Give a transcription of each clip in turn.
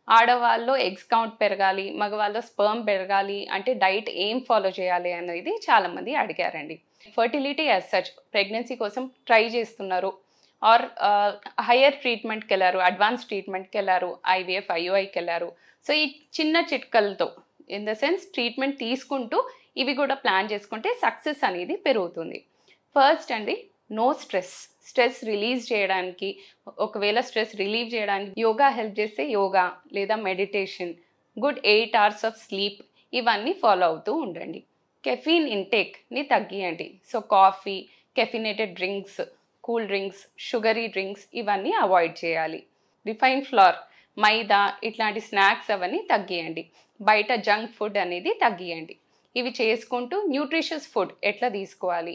ఆడవాళ్ళలో eggs count పెరగాలి, మగవాళ్ళలో sperm పెరగాలి అంటే డైట్ ఏం ఫాలో చేయాలి అనేది చాలామంది అడిగారండి. ఫర్టిలిటీ యాజ్ సచ్ ప్రెగ్నెన్సీ కోసం ట్రై చేస్తున్నారు ఆర్ హయ్యర్ ట్రీట్మెంట్కి వెళ్ళారు, అడ్వాన్స్ ట్రీట్మెంట్కి వెళ్ళారు, ఐవీఎఫ్ ఐయుఐకి వెళ్ళారు. సో ఈ చిన్న చిట్కలతో ఇన్ ద సెన్స్ ట్రీట్మెంట్ తీసుకుంటూ ఇవి కూడా ప్లాన్ చేసుకుంటే సక్సెస్ అనేది పెరుగుతుంది. ఫస్ట్ అండి, నో స్ట్రెస్. స్ట్రెస్ రిలీజ్ చేయడానికి, ఒకవేళ స్ట్రెస్ రిలీవ్ చేయడానికి యోగా హెల్ప్ చేస్తే యోగా లేదా meditation, good 8 hours of sleep, ఇవన్నీ ఫాలో అవుతూ ఉండండి. కెఫీన్ ఇంటేక్ని తగ్గియండి. So coffee, caffeinated drinks, cool drinks, sugary drinks ఇవన్నీ అవాయిడ్ చేయాలి. రిఫైన్ ఫ్లోర్, మైదా ఇట్లాంటి స్నాక్స్ అవన్నీ తగ్గియండి. బయట జంక్ ఫుడ్ అనేది తగ్గియండి. ఇవి చేసుకుంటూ న్యూట్రిషియస్ ఫుడ్ ఎట్లా తీసుకోవాలి.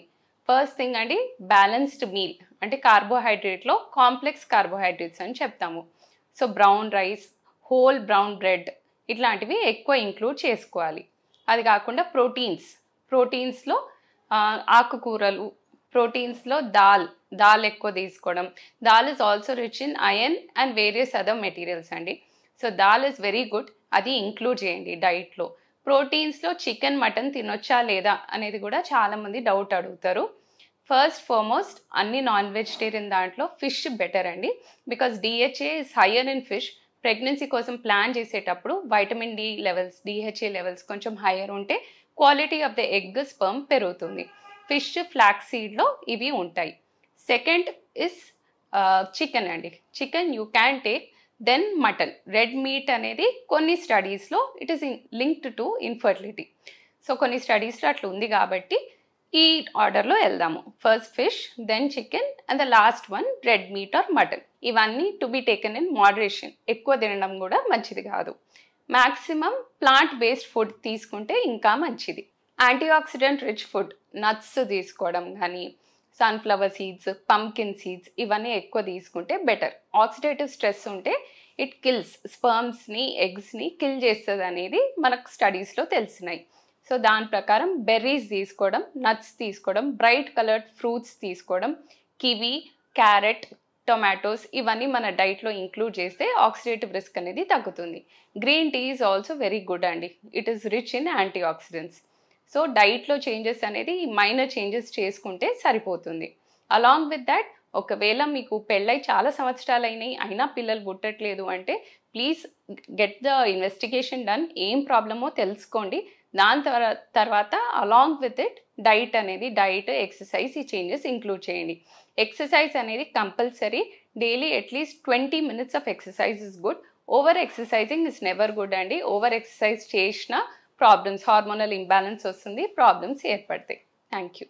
ఫస్ట్ థింగ్ అండి, బ్యాలెన్స్డ్ మీల్ అంటే కార్బోహైడ్రేట్లో కాంప్లెక్స్ కార్బోహైడ్రేట్స్ అని చెప్తాము. So brown rice, whole brown bread ఇట్లాంటివి ఎక్కువ ఇంక్లూడ్ చేసుకోవాలి. అది కాకుండా ప్రోటీన్స్లో ఆకుకూరలు, ప్రోటీన్స్లో దాల్ ఎక్కువ తీసుకోవడం. Dal is also rich in iron and various other materials అండి. So dal is very good, అది ఇంక్లూడ్ చేయండి డైట్లో. ప్రోటీన్స్లో చికెన్, మటన్ తినొచ్చా లేదా అనేది కూడా చాలామంది డౌట్ అడుగుతారు. ఫస్ట్ ఫార్మోస్ట్ అన్ని నాన్ వెజిటేరియన్ దాంట్లో ఫిష్ బెటర్ అండి, because DHA is higher in fish. Pregnancy కోసం ప్లాన్ చేసేటప్పుడు vitamin D levels, DHA levels కొంచెం హయ్యర్ ఉంటే quality of the egg sperm పెరుగుతుంది. ఫిష్, ఫ్లాక్స్ సీడ్లో ఇవి ఉంటాయి. సెకండ్ ఇస్ చికెన్ అండి. Chicken you can take, then mutton. Red meat అనేది కొన్ని స్టడీస్లో it is linked to infertility. So కొన్ని స్టడీస్లో అట్లా ఉంది కాబట్టి ఈ ఆర్డర్లో వెళ్దాము. First fish, then chicken and the last one red meat or mutton. ఇవన్నీ to be taken in moderation. ఎక్కువ తినడం కూడా మంచిది కాదు. మ్యాక్సిమం ప్లాంట్ బేస్డ్ ఫుడ్ తీసుకుంటే ఇంకా మంచిది. యాంటీఆక్సిడెంట్ రిచ్ ఫుడ్, నట్స్ తీసుకోవడం కానీ, సన్ఫ్లవర్ సీడ్స్, పంకిన్ సీడ్స్ ఇవన్నీ ఎక్కువ తీసుకుంటే బెటర్. ఆక్సిడేటివ్ స్ట్రెస్ ఉంటే ఇట్ కిల్స్ స్పర్మ్స్ని, ఎగ్స్ని కిల్ చేస్తుంది అనేది మనకు స్టడీస్లో తెలిసినాయి. సో దాని ప్రకారం బెర్రీస్ తీసుకోవడం, నట్స్ తీసుకోవడం, బ్రైట్ కలర్డ్ ఫ్రూట్స్ తీసుకోవడం, కివీ, క్యారెట్, టొమాటోస్ ఇవన్నీ మన డైట్లో ఇంక్లూడ్ చేస్తే ఆక్సిడేటివ్ రిస్క్ అనేది తగ్గుతుంది. Green tea is also very good అండి, it is rich in antioxidants. So డైట్లో చేంజెస్ అనేది మైనర్ చేంజెస్ చేసుకుంటే సరిపోతుంది. అలాంగ్ విత్ దాట్, ఒకవేళ మీకు పెళ్ళై చాలా సంవత్సరాలు అయినాయి అయినా పిల్లలు పుట్టట్లేదు అంటే please get the investigation done. ఏం ప్రాబ్లమో తెలుసుకోండి. దాని తర్వాత along with it diet, exercise ఈ చేంజెస్ ఇంక్లూడ్ చేయండి. ఎక్సర్సైజ్ అనేది compulsory. Daily at least 20 minutes of exercise is good. Over exercising is never good అండి. ఓవర్ ఎక్సర్సైజ్ చేసిన ప్రాబ్లమ్స్, హార్మోనల్ ఇంబ్యాలెన్స్ వస్తుంది, ప్రాబ్లమ్స్ ఏర్పడతాయి. Thank you.